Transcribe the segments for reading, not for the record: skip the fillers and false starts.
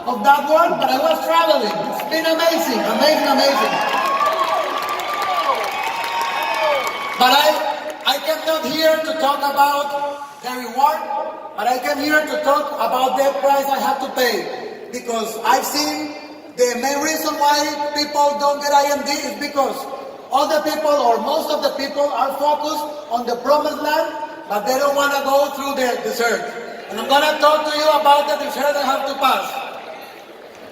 of that one, but I was traveling. It's been amazing, amazing, amazing. But I came not here to talk about the reward, but I came here to talk about the price I have to pay. Because I've seen the main reason why people don't get IMD is because all the people, or most of the people, are focused on the promised land, but they don't want to go through the desert. And I'm going to talk to you about the desert I have to pass.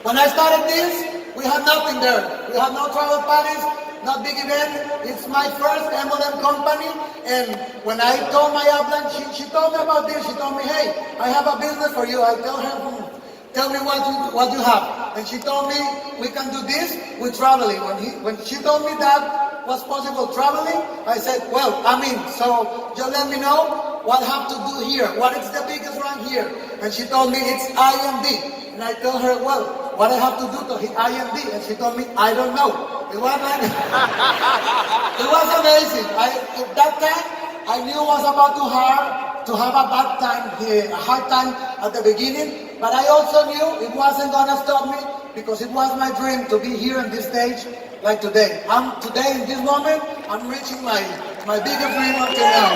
When I started this, we had nothing there. We had no travel parties, not big event. It's my first MLM company, and when I told my upline, she told me about this. She told me, hey, I have a business for you. I tell her, tell me what you have. And she told me, we can do this with traveling. When she told me that was possible traveling, I said, well, I'm in. So just let me know what I have to do here. What is the biggest rank here? And she told me it's IMD. And I told her, well, what I have to do to hit IMD? And she told me, I don't know. It was like, it was amazing. At that time, I knew I was about to have a bad time, a hard time at the beginning, but I also knew it wasn't gonna stop me because it was my dream to be here on this stage like today. Today, in this moment, I'm reaching my biggest dream until now.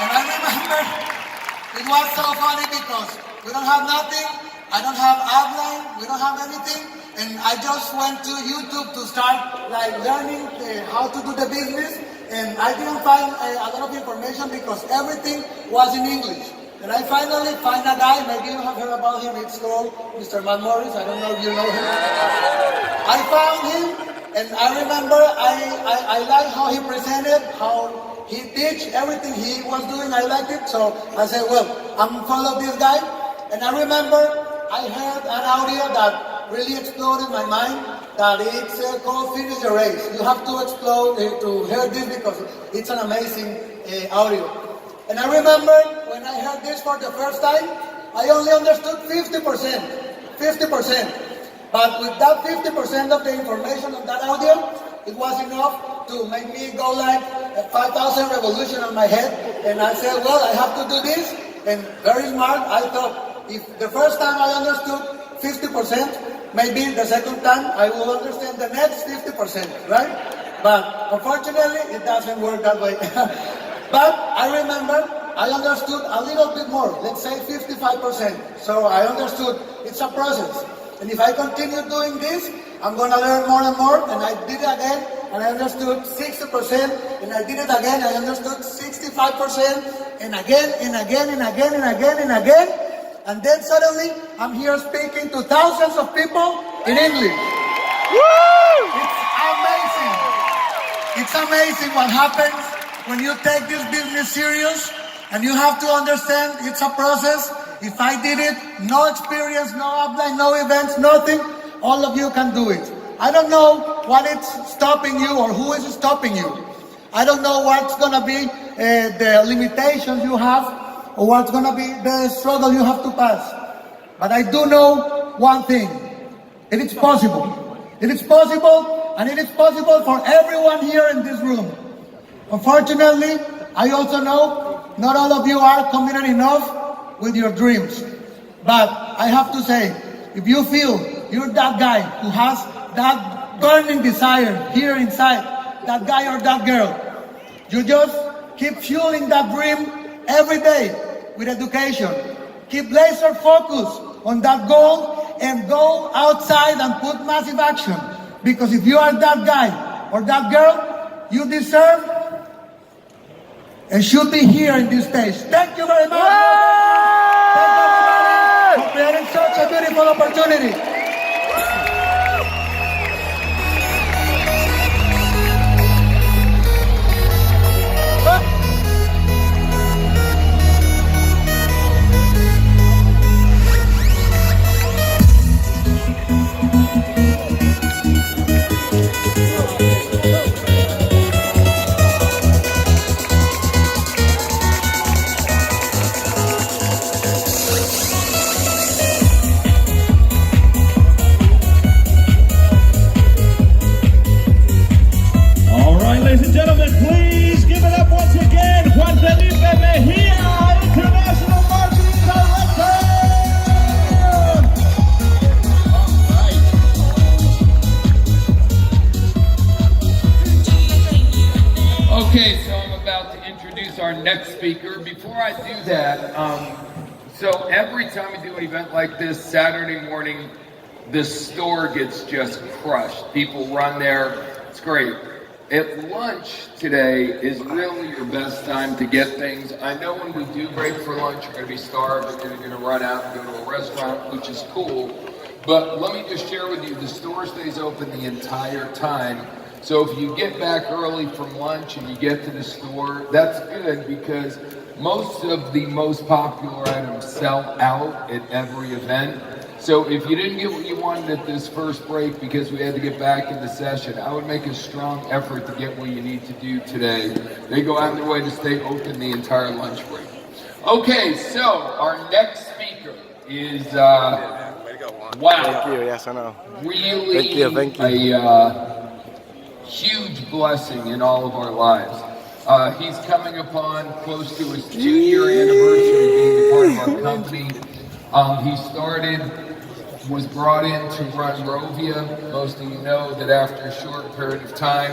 And I remember, it was so funny because we don't have nothing, I don't have outline, we don't have anything, and I just went to YouTube to start like learning how to do the business, and I didn't find a lot of information because everything was in English. And I finally find a guy, maybe you have heard about him, it's called Mr. Matt Morris, I don't know if you know him. I found him, and I remember I like how he presented, how he teach everything he was doing, I liked it, so I said, well, I'm follow this guy. And I remember I heard an audio that really exploded my mind, that it's called Finish the Race. You have to explode to hear this because it's an amazing audio. And I remember when I heard this for the first time, I only understood 50%. But with that 50% of the information on that audio, it was enough to make me go like a 5,000 revolution on my head. And I said, well, I have to do this. And very smart, I thought, if the first time I understood 50%, maybe the second time I will understand the next 50%, right? But unfortunately, it doesn't work that way. But I remember I understood a little bit more, let's say 55%. So I understood it's a process. And if I continue doing this, I'm going to learn more and more. And I did it again, and I understood 60%. And I did it again, I understood 65%. And again, and again, and again, and again, and again. And then suddenly, I'm here speaking to thousands of people in English. Woo! It's amazing. It's amazing what happens when you take this business serious, and you have to understand it's a process. If I did it, no experience, no upline, no events, nothing, all of you can do it. I don't know what is stopping you or who is stopping you. I don't know what's going to be the limitations you have, or what's going to be the struggle you have to pass. But I do know one thing. It is possible. It is possible, and it is possible for everyone here in this room. Unfortunately, I also know not all of you are committed enough with your dreams. But I have to say, if you feel you're that guy who has that burning desire here inside, that guy or that girl, you just keep fueling that dream every day with education. Keep laser focused on that goal and go outside and put massive action. Because if you are that guy or that girl, you deserve and should be here in this stage. Thank you very much. Thank you everybody for creating such a beautiful opportunity. next speaker. Before I do that, so every time we do an event like this, Saturday morning, the store gets just crushed. People run there. It's great. At lunch today is really your best time to get things. I know when we do break for lunch, you're going to be starved, and you're going to run out and go to a restaurant, which is cool. But let me just share with you, the store stays open the entire time. So if you get back early from lunch and you get to the store, that's good because most of the most popular items sell out at every event. So if you didn't get what you wanted at this first break because we had to get back into session, I would make a strong effort to get what you need to do today. They go out of their way to stay open the entire lunch break. Okay, so our next speaker is, wow. Thank you, yes, I know. Really thank you. a huge blessing in all of our lives. He's coming upon close to his 2-year anniversary being a part of our company. He was brought in to run Rovia. Most of you know that after a short period of time,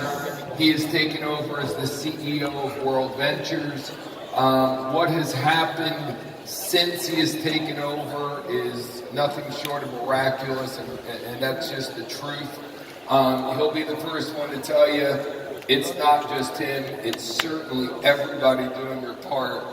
he has taken over as the CEO of World Ventures. What has happened since he has taken over is nothing short of miraculous, and that's just the truth. He'll be the first one to tell you it's not just him, it's certainly everybody doing their part.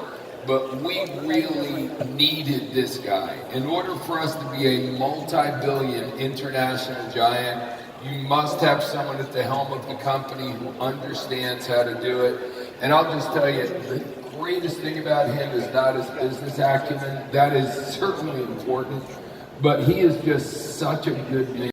But we really needed this guy. In order for us to be a multi-billion international giant, you must have someone at the helm of the company who understands how to do it. And I'll just tell you, the greatest thing about him is not his business acumen. That is certainly important, but he is just such a good man.